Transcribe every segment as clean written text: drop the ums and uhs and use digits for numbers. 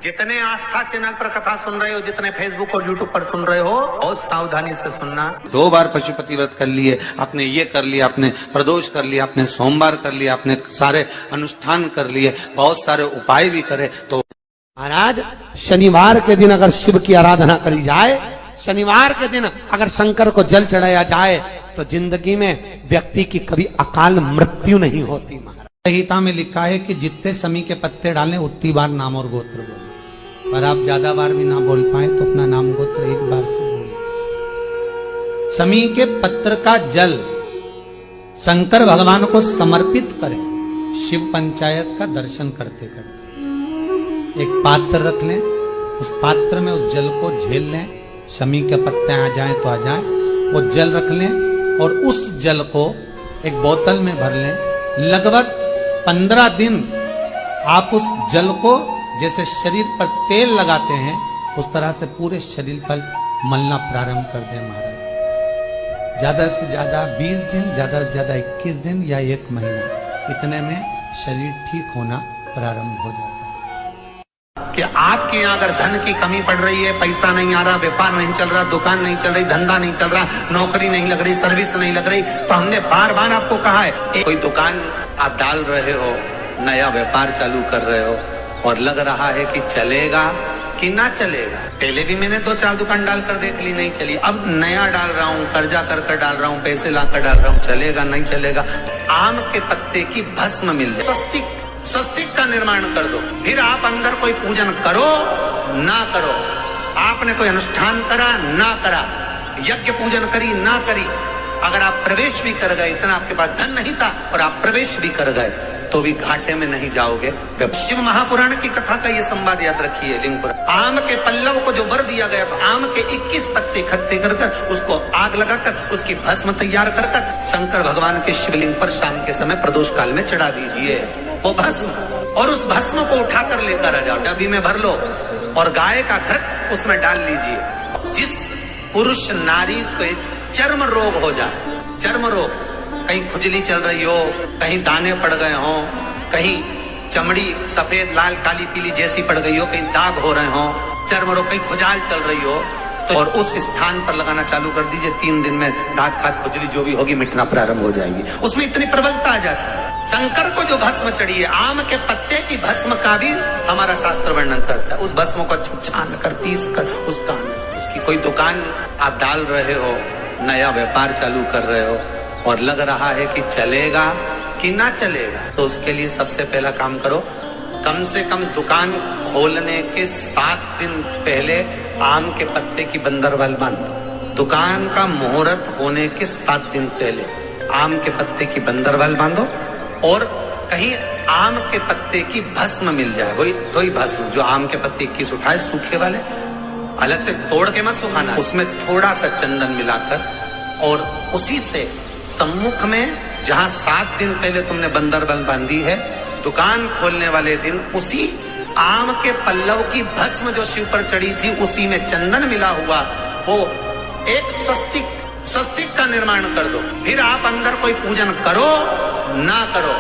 जितने आस्था चैनल पर कथा सुन रहे हो, जितने फेसबुक और यूट्यूब पर सुन रहे हो, बहुत सावधानी से सुनना। 2 बार पशुपति व्रत कर लिए, आपने ये कर लिया, आपने प्रदोष कर लिया, आपने सोमवार कर लिया, आपने सारे अनुष्ठान कर लिए, बहुत सारे उपाय भी करे, तो महाराज शनिवार के दिन अगर शिव की आराधना करी जाए, शनिवार के दिन अगर शंकर को जल चढ़ाया जाए, तो जिंदगी में व्यक्ति की कभी अकाल मृत्यु नहीं होती। महाराज संहिता में लिखा है कि जितने समी के पत्ते डालें उतनी बार नाम और गोत्र बोले, पर आप ज्यादा बार भी ना बोल पाए तो अपना नाम गोत्र एक बार तो बोले। समी के पत्र का जल शंकर भगवान को समर्पित करें, शिव पंचायत का दर्शन करते करते। एक पात्र रख लें, उस पात्र में उस जल को झेल लें, शमी के पत्ते आ जाएं तो आ जाएं, वो जल रख लें और उस जल को एक बोतल में भर लें। लगभग 15 दिन आप उस जल को जैसे शरीर पर तेल लगाते हैं उस तरह से पूरे शरीर पर मलना प्रारंभ कर दें। महाराज ज्यादा से ज्यादा 20 दिन, ज्यादा से ज्यादा 21 दिन या 1 महीना, इतने में शरीर ठीक होना प्रारंभ हो जाता है। कि आपके यहाँ अगर धन की कमी पड़ रही है, पैसा नहीं आ रहा, व्यापार नहीं चल रहा, दुकान नहीं चल रही, धंधा नहीं चल रहा, नौकरी नहीं लग रही, सर्विस नहीं लग रही, तो हमने बार बार आपको कहा है, कोई दुकान आप डाल रहे हो, नया व्यापार चालू कर रहे हो और लग रहा है कि चलेगा कि ना चलेगा। पहले भी मैंने 2-4 दुकान डालकर देख ली, नहीं चली, अब नया डाल रहा हूँ, कर्जा कर डाल रहा हूँ, पैसे लाकर डाल रहा हूँ, चलेगा नहीं चलेगा। आम के पत्ते की भस्म मिल जाए, स्वस्तिक का निर्माण कर दो, फिर आप अंदर कोई पूजन करो ना करो, आपने कोई अनुष्ठान करा ना करा, यज्ञ पूजन करी ना करी, अगर आप प्रवेश भी कर गए, इतना आपके पास धन नहीं था और आप प्रवेश भी कर गए, तो भी घाटे में नहीं जाओगे। शिव महापुराण की कथा का ये संवाद याद रखिए। लिंग पर आम के पल्लव को जो वर दिया गया, तो आम के 21 पत्ते इकट्ठे कर उसको आग लगाकर उसकी भस्म तैयार कर शंकर भगवान के शिवलिंग पर शाम के समय प्रदोष काल में चढ़ा दीजिए वो भस्म, और उस भस्म को उठाकर लेकर आ जाओ, डब्बी में भर लो और गाय का घृत उसमें डाल लीजिए। जिस पुरुष नारी को चर्म रोग हो जाए, चर्म रोग, कहीं खुजली चल रही हो, कहीं दाने पड़ गए हो, कहीं चमड़ी सफेद लाल काली पीली जैसी पड़ गई हो, कहीं दाग हो रहे हो, चर्म रोग, कहीं खुजाल चल रही हो, तो और उस स्थान पर लगाना चालू कर दीजिए। 3 दिन में दाग खाद खुजली जो भी होगी मिटना प्रारंभ हो जाएगी। उसमें इतनी प्रबलता आ जाती है। शंकर को जो भस्म चढ़ी है, आम के पत्ते की भस्म का भी हमारा शास्त्र वर्णन करता है। उस भस्म को छान कर पीस कर उसकी कोई दुकान आप डाल रहे हो, नया व्यापार चालू कर रहे हो और लग रहा है कि चलेगा कि ना चलेगा, तो उसके लिए सबसे पहला काम करो, कम से कम दुकान खोलने के 7 दिन पहले आम के पत्ते की बंदरवाल बांधो। दुकान का मुहूर्त होने के 7 दिन पहले आम के पत्ते की बंदरवाल बांधो और कहीं आम के पत्ते की भस्म मिल जाए, वही भस्म जो आम के पत्ते 21 उठाए सूखे वाले, अलग से तोड़ के मत सुखाना, उसमें थोड़ा सा चंदन मिलाकर और उसी से सम्मुख में जहां 7 दिन पहले तुमने बंदरबल बांधी है, दुकान खोलने वाले दिन उसी आम के पल्लव की भस्म जो शिव पर चढ़ी थी, उसी में चंदन मिला हुआ वो एक स्वस्तिक का निर्माण कर दो। फिर आप अंदर कोई पूजन करो ना करो,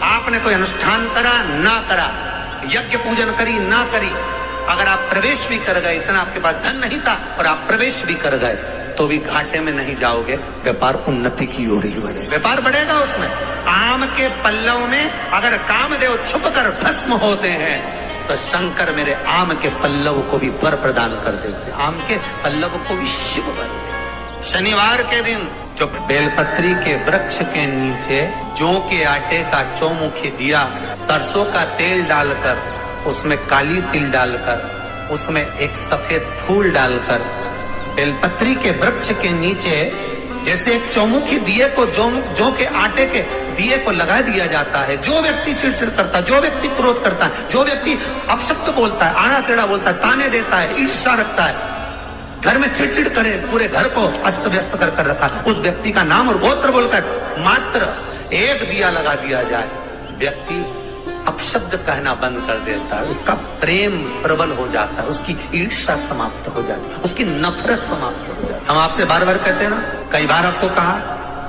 आपने कोई अनुष्ठान करा ना करा, यज्ञ पूजन करी ना करी, अगर आप प्रवेश भी कर गए, इतना आपके पास धन नहीं था और आप प्रवेश भी कर गए, तो भी घाटे में नहीं जाओगे। व्यापार उन्नति की ओर ही बढ़ेगा, व्यापार बढ़ेगा। उसमें आम के पल्लव में अगर कामदेव छुपकर भस्म होते हैं, तो शंकर मेरे आम के पल्लव को भी वर प्रदान कर देते, आम के पल्लव को भी शिव वर देते। शनिवार के दिन जो बेलपत्री के वृक्ष के नीचे जौ के आटे का चौमुखी दिया, सरसों का तेल डालकर, उसमें काली तिल डालकर, उसमें एक सफेद फूल डालकर, बेलपत्री के वृक्ष के नीचे जैसे एक चौमुखी दिए को जौ के आटे के दिए को लगा दिया जाता है। जो व्यक्ति चिड़चिड़ करता है, जो व्यक्ति क्रोध करता है, जो व्यक्ति अपशब्द बोलता है, आड़ा टेढ़ा बोलता है, ताने देता है, ईर्ष्या रखता है, घर में चिड़चिड़ करे, पूरे घर को अस्त व्यस्त कर रखा, उस व्यक्ति का नाम और गोत्र बोलकर मात्र एक दिया लगा दिया जाए, व्यक्ति अपशब्द कहना बंद कर देता है, उसका प्रेम प्रबल हो जाता है, उसकी ईर्ष्या समाप्त हो जाती है, उसकी नफरत समाप्त हो जाती है। हम आपसे बार बार कहते हैं ना, कई बार आपको कहा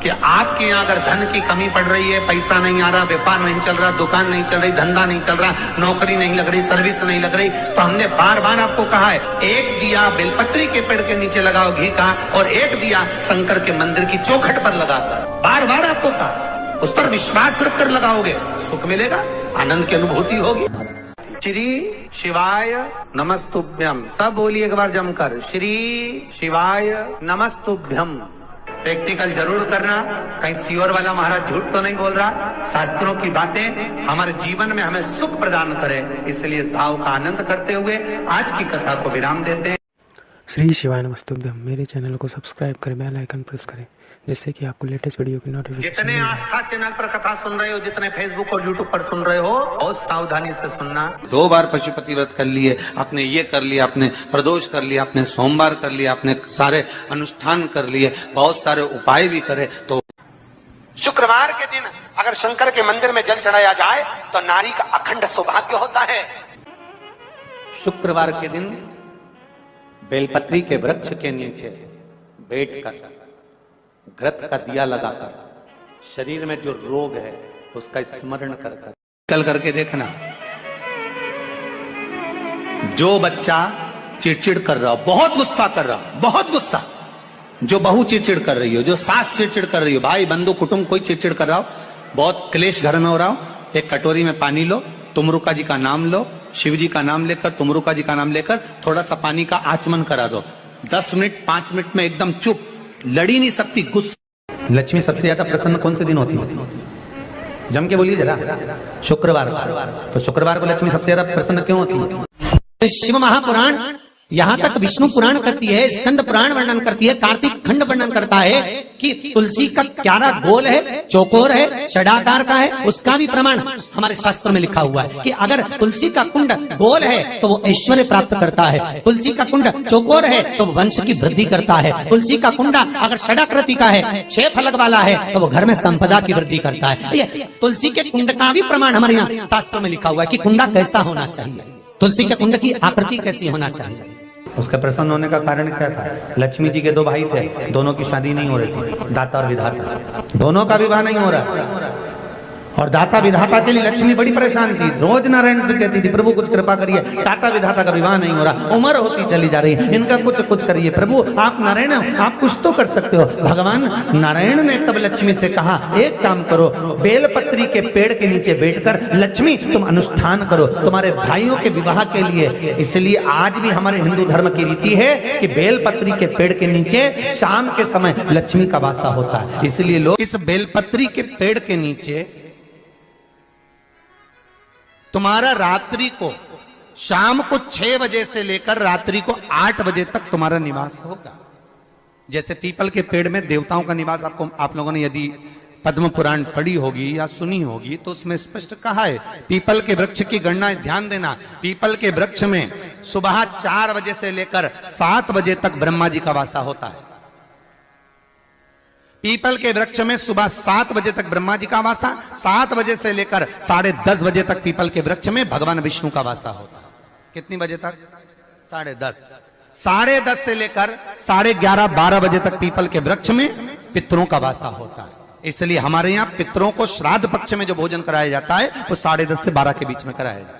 कि आपके यहाँ अगर धन की कमी पड़ रही है, पैसा नहीं आ रहा, व्यापार नहीं चल रहा, दुकान नहीं चल रही, धंधा नहीं चल रहा, नौकरी नहीं लग रही, सर्विस नहीं लग रही, तो हमने बार बार आपको कहा है, एक दिया बेलपत्री के पेड़ के नीचे लगाओ घी का, और एक दिया शंकर के मंदिर की चौखट पर लगाकर, बार बार आपको कहा, उस पर विश्वास रखकर लगाओगे, सुख मिलेगा, आनंद की अनुभूति होगी। श्री शिवाय नमस्तुभ्यम, सब बोलिए एक बार जमकर, श्री शिवाय नमस्तुभ्यम। प्रैक्टिकल जरूर करना, कहीं सियोर वाला महाराज झूठ तो नहीं बोल रहा। शास्त्रों की बातें हमारे जीवन में हमें सुख प्रदान करे, इसलिए इस भाव का आनंद करते हुए आज की कथा को विराम देते हैं। श्री शिवाय नमस्तुभ्यम। मेरे चैनल को सब्सक्राइब करें, बेल आइकन प्रेस करें, जिससे कि आपको लेटेस्ट वीडियो की नोटिफिकेशन। जितने आस्था चैनल पर कथा सुन रहे हो, जितने फेसबुक और यूट्यूब पर सुन रहे हो, बहुत सावधानी से सुनना। 2 बार पशुपति व्रत कर लिए, आपने ये कर लिया, आपने प्रदोष कर लिया, आपने सोमवार कर लिया, आपने सारे अनुष्ठान कर लिए, बहुत सारे उपाय भी करे, तो शुक्रवार के दिन अगर शंकर के मंदिर में जल चढ़ाया जाए तो नारी का अखंड सौभाग्य होता है। शुक्रवार के दिन बेलपत्री के वृक्ष के नीचे बैठकर घृत का दिया लगाकर शरीर में जो रोग है उसका स्मरण कर कल करके देखना। जो बच्चा चिड़चिड़ कर रहा हो, बहुत गुस्सा कर रहा हो, बहुत गुस्सा, जो बहू चिड़चिड़ कर रही हो, जो सास चिड़चिड़ कर रही हो, भाई बंधु कुटुंब कोई चिड़चिड़ कर रहा हो, बहुत क्लेश घर में हो रहा हो, एक कटोरी में पानी लो, तुमरुका जी का नाम लो, शिव जी का नाम लेकर, तुमरुका जी का नाम लेकर थोड़ा सा पानी का आचमन करा दो। 10 मिनट 5 मिनट में एकदम चुप, लड़ी नहीं सकती, गुस्सा। लक्ष्मी सबसे ज्यादा प्रसन्न कौन से दिन होती है? जम के बोलिए जरा। शुक्रवार। तो शुक्रवार को लक्ष्मी सबसे ज्यादा प्रसन्न क्यों होती है? शिव महापुराण यहाँ तक विष्णु पुराण करती है, स्कंद पुराण वर्णन करती है, कार्तिक खंड वर्णन करता है कि तुलसी का क्यारा गोल है, चौकोर है, षडाकार का है। उसका भी प्रमाण हमारे शास्त्र में लिखा हुआ है कि अगर तुलसी का कुंड गोल है तो वो ऐश्वर्य प्राप्त करता है, तुलसी का कुंड चौकोर है तो वो वंश की वृद्धि करता है, तुलसी का कुंडा अगर षडाकृति का है, 6 फलक वाला है, तो वो घर में संपदा की वृद्धि करता है। ये तुलसी के कुंड का भी प्रमाण हमारे यहाँ शास्त्र में लिखा हुआ है कि कुंडा कैसा होना चाहिए, तुलसी के कुंड की आकृति कैसी होना चाहिए। उसका प्रसन्न होने का कारण क्या था? लक्ष्मी जी के 2 भाई थे, दोनों की शादी नहीं हो रही थी, दाता और विधाता, दोनों का विवाह नहीं हो रहा। और दाता विधाता के लिए लक्ष्मी बड़ी परेशान थी, रोज नारायण से कहती थी, प्रभु कुछ कृपा करिए, दाता विधाता का विवाह नहीं हो रहा, उम्र होती चली जा रही है, इनका कुछ करिए प्रभु, आप नारायण आप कुछ तो कर सकते हो। भगवान नारायण ने तब लक्ष्मी से कहा, एक काम करो, बेलपत्री के पेड़ के नीचे बैठकर लक्ष्मी तुम अनुष्ठान करो तुम्हारे भाइयों के विवाह के लिए। इसलिए आज भी हमारे हिंदू धर्म की रीति है कि बेलपत्री के पेड़ के नीचे शाम के समय लक्ष्मी का वासा होता है। इसलिए लोग इस बेलपत्री के पेड़ के नीचे तुम्हारा रात्रि को, शाम को 6 बजे से लेकर रात्रि को 8 बजे तक तुम्हारा निवास होगा। जैसे पीपल के पेड़ में देवताओं का निवास, आपको आप लोगों ने यदि पद्म पुराण पढ़ी होगी या सुनी होगी तो उसमें स्पष्ट कहा है, पीपल के वृक्ष की गणना ध्यान देना, पीपल के वृक्ष में सुबह 4 बजे से लेकर 7 बजे तक ब्रह्मा जी का वासा होता है। पीपल के वृक्ष में सुबह 7 बजे तक ब्रह्मा जी का वासा, 7 बजे से लेकर 10:30 बजे तक पीपल के वृक्ष में भगवान विष्णु का वासा होता है। कितनी बजे तक? 10:30। 10:30 से लेकर 11:30 12 बजे तक पीपल के वृक्ष में पितरों का वासा होता है। इसलिए हमारे यहाँ पितरों को श्राद्ध पक्ष में जो भोजन कराया जाता है वो 10:30 से 12 के बीच में कराया जाता है।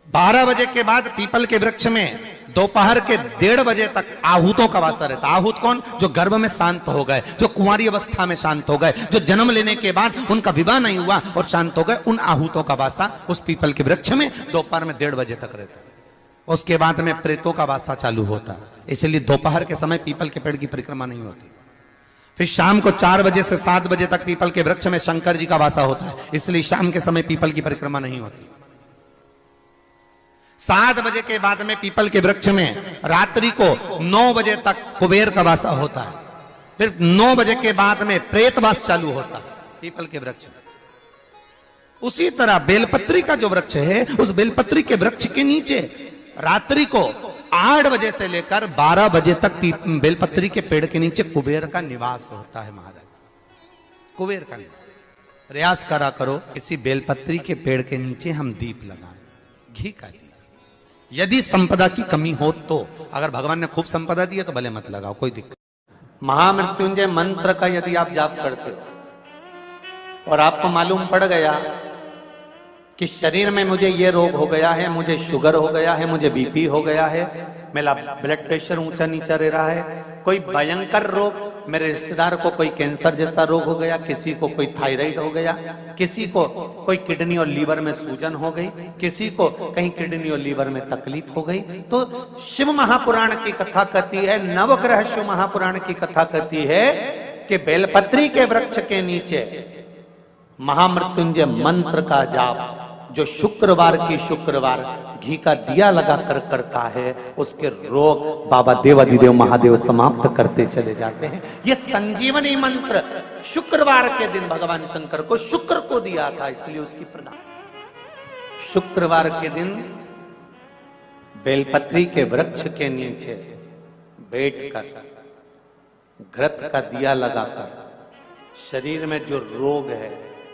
12 बजे के बाद पीपल के वृक्ष में दोपहर के 1:30 बजे तक आहूतों का वासा रहता है। आहूत कौन? जो गर्भ में शांत हो गए, जो कुंवारी अवस्था में शांत हो गए, जो जन्म लेने के बाद उनका विवाह नहीं हुआ और शांत हो गए, उन आहूतों का वासा उस पीपल के वृक्ष में दोपहर में 1:30 बजे तक रहता है। उसके बाद में प्रेतों का वासा चालू होता है। इसलिए दोपहर के समय पीपल के पेड़ की परिक्रमा नहीं होती। फिर शाम को 4 बजे से 7 बजे तक पीपल के वृक्ष में शंकर जी का वासा होता है। इसलिए शाम के समय पीपल की परिक्रमा नहीं होती। 7 बजे के बाद में पीपल के वृक्ष में रात्रि को 9 बजे तक कुबेर का वासा होता है। फिर 9 बजे के बाद में प्रेतवास चालू होता है पीपल के वृक्ष में। उसी तरह बेलपत्री का जो वृक्ष है, उस बेलपत्री के वृक्ष के नीचे रात्रि को 8 बजे से लेकर 12 बजे तक बेलपत्री के पेड़ के नीचे कुबेर का निवास होता है। महाराज, कुबेर का निवास। प्रयास करा करो इसी बेलपत्री के पेड़ के नीचे हम दीप लगाएं, घी का दीप। यदि संपदा की कमी हो तो, अगर भगवान ने खूब संपदा दी है तो भले मत लगाओ, कोई दिक्कत। महामृत्युंजय मंत्र का यदि आप जाप करते हो और आपको मालूम पड़ गया कि शरीर में मुझे ये रोग हो गया है, मुझे शुगर हो गया है, मुझे बीपी हो गया है, मेरा ब्लड प्रेशर ऊंचा नीचा रह रहा है, कोई भयंकर रोग, मेरे रिश्तेदार को कोई कैंसर जैसा रोग हो गया, किसी को कोई थायराइड हो गया, किसी को कोई किडनी और लीवर में सूजन हो गई, किसी को कहीं किडनी और लीवर में तकलीफ हो गई, तो शिव महापुराण की कथा कहती है, नवग्रह शिव महापुराण की कथा कहती है कि बेलपत्री के वृक्ष के नीचे महामृत्युंजय मंत्र का जाप जो शुक्रवार की शुक्रवार घी का दिया लगाकर करता है, उसके रोग बाबा देवाधिदेव महादेव समाप्त करते चले जाते हैं। ये संजीवनी मंत्र शुक्रवार के दिन भगवान शंकर को शुक्र को दिया था, इसलिए उसकी प्रधान शुक्रवार के दिन बेलपत्री के वृक्ष के नीचे बैठकर घृत का दिया लगाकर शरीर में जो रोग है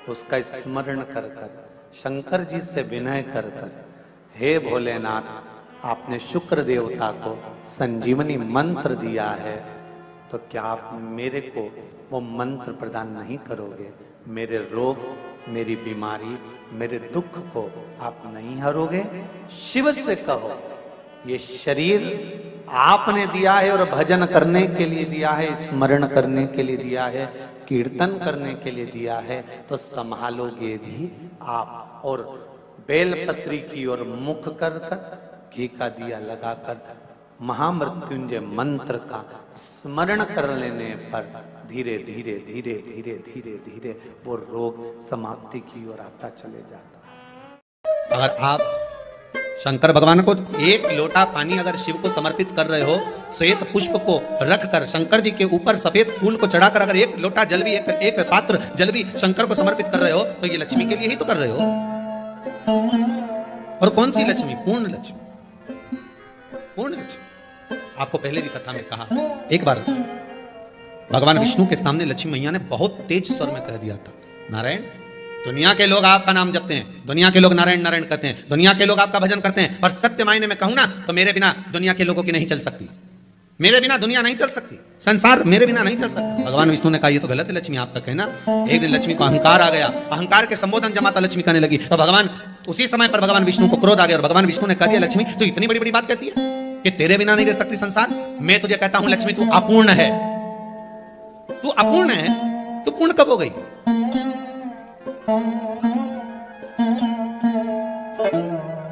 उसका स्मरण कर कर शंकर जी से विनय कर कर, हे भोलेनाथ, आपने शुक्र देवता को संजीवनी मंत्र दिया है, तो क्या आप मेरे को वो मंत्र प्रदान नहीं करोगे? मेरे रोग, मेरी बीमारी, मेरे दुख को आप नहीं हरोगे? शिव से कहो, ये शरीर आपने दिया है और भजन करने के लिए दिया है, स्मरण करने के लिए दिया है, कीर्तन करने के लिए दिया है, तो संभालोगे भी आप। और बेलपत्री की ओर मुख कर कर घी का दिया लगाकर महामृत्युंजय मंत्र का स्मरण कर लेने पर धीरे धीरे धीरे धीरे धीरे धीरे वो रोग समाप्ति की ओर आता चले जाता। अगर आप शंकर भगवान को एक लोटा पानी अगर शिव को समर्पित कर रहे हो, श्वेत पुष्प को रखकर शंकर जी के ऊपर सफेद फूल को चढ़ाकर अगर एक लोटा जल भी एक पात्र जल भी शंकर को समर्पित कर रहे हो, तो ये लक्ष्मी के लिए ही तो कर रहे हो। और कौन सी लक्ष्मी? पूर्ण लक्ष्मी, पूर्ण लक्ष्मी। आपको पहले भी कथा में कहा, एक बार भगवान विष्णु के सामने लक्ष्मी मैया ने बहुत तेज स्वर में कह दिया था, नारायण, दुनिया के लोग आपका नाम जपते हैं, दुनिया के लोग नारायण नारायण कहते हैं, दुनिया के लोग आपका भजन करते हैं, पर सत्य मायने में कहूं ना तो मेरे बिना दुनिया के लोगों की नहीं चल सकती, मेरे बिना दुनिया नहीं चल सकती, संसार मेरे बिना नहीं चल सकता। भगवान विष्णु ने कहा ये तो गलत है लक्ष्मी आपका कहना। एक दिन लक्ष्मी को अहंकार आ गया, अहंकार के संबोधन जमाता लक्ष्मी कहने लगी, तो भगवान उसी समय पर भगवान विष्णु को क्रोध आ गया और भगवान विष्णु ने कह दिया, लक्ष्मी तू इतनी बड़ी बड़ी बात कहती है कि तेरे बिना नहीं रह सकती संसार? मैं तुझे कहता हूं लक्ष्मी, तू अपूर्ण है, तू अपूर्ण है, तू पूर्ण कब हो गई?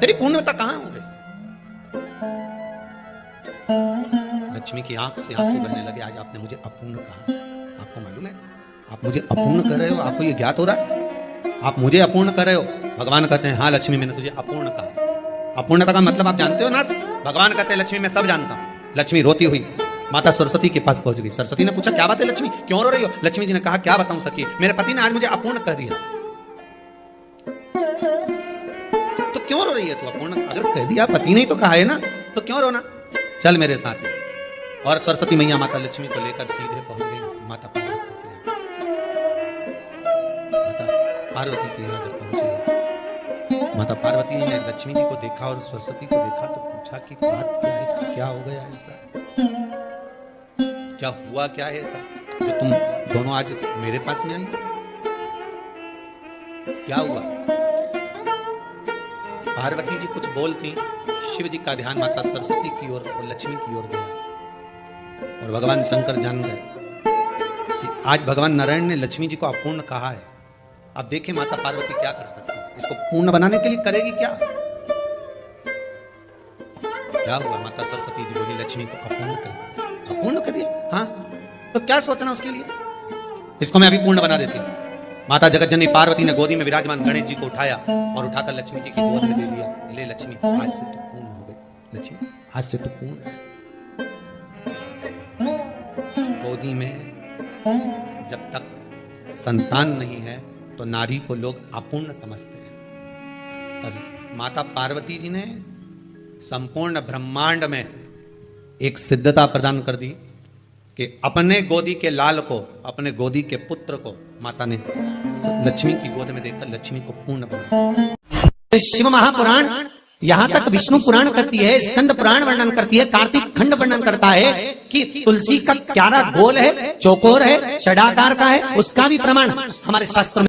तेरी पूर्णता कहां हो गई? लक्ष्मी की आंख से आंसू बहने लगे। आज आपने मुझे अपूर्ण कहा, आपको मालूम है आप मुझे अपूर्ण कर रहे हो? आपको ये ज्ञात हो रहा है आप मुझे अपूर्ण कर रहे हो? भगवान कहते हैं हाँ लक्ष्मी, मैंने तुझे अपूर्ण कहा। अपूर्णता का मतलब आप जानते हो ना? भगवान कहते हैं लक्ष्मी मैं सब जानता हूं। लक्ष्मी रोती हुई माता सरस्वती के पास पहुंच गई। सरस्वती ने पूछा क्या बात है लक्ष्मी, क्यों रो रही हो? लक्ष्मी जी ने कहा क्या बताऊं सखी, मेरे पति ने आज मुझे अपूर्ण कर दिया। तो क्यों रो रही है तू? अपूर्ण अगर कह दिया, पति ने तो कहा है ना, तो क्यों रोना? चल मेरे साथ। और सरस्वती मैया माता लक्ष्मी को लेकर सीधे पहुंच गई माता पार्वती के यहाँ। माता पार्वती के यहाँ जब पहुंचे, माता पार्वती ने लक्ष्मी जी को देखा और सरस्वती को देखा तो पूछा कि बात क्या है, क्या हो गया ऐसा, क्या हुआ, क्या है ऐसा जो तुम दोनों आज मेरे पास में आई? क्या हुआ? पार्वती जी कुछ बोलती, शिव जी का ध्यान माता सरस्वती की ओर और लक्ष्मी की ओर गया और भगवान शंकर जान गए कि आज भगवान नारायण ने लक्ष्मी जी को अपूर्ण कहा है। अब देखें माता पार्वती क्या कर सकती है, इसको पूर्ण बनाने के लिए करेगी क्या? क्या हुआ? माता सरस्वती जी बोली लक्ष्मी को अपूर्ण कर दिया। अपूर्ण कर दिया? हाँ, तो क्या सोचना उसके लिए, इसको मैं अभी पूर्ण बना देती हूँ। माता जगतजननी पार्वती ने गोदी में विराजमान गणेश जी को उठाया और उठाकर लक्ष्मी जी की गोद में दे दिया। ले लक्ष्मी, आज से तो पूर्ण हो गई। लक्ष्मी आज से तो पूर्ण। गोदी में जब तक संतान नहीं है तो नारी को लोग अपूर्ण समझते हैं, पर माता पार्वती जी ने संपूर्ण ब्रह्मांड में एक सिद्धता प्रदान कर दी कि अपने गोदी के लाल को, अपने गोदी के पुत्र को माता ने लक्ष्मी की गोद में देकर लक्ष्मी को पूर्ण बना। शिव महापुराण यहाँ तक विष्णु पुराण करती है, स्कंद पुराण वर्णन करती है, कार्तिक खंड वर्णन करता है कि तुलसी का क्यारा गोल है, चौकोर है, षडाकार का है, उसका भी प्रमाण हमारे शास्त्र में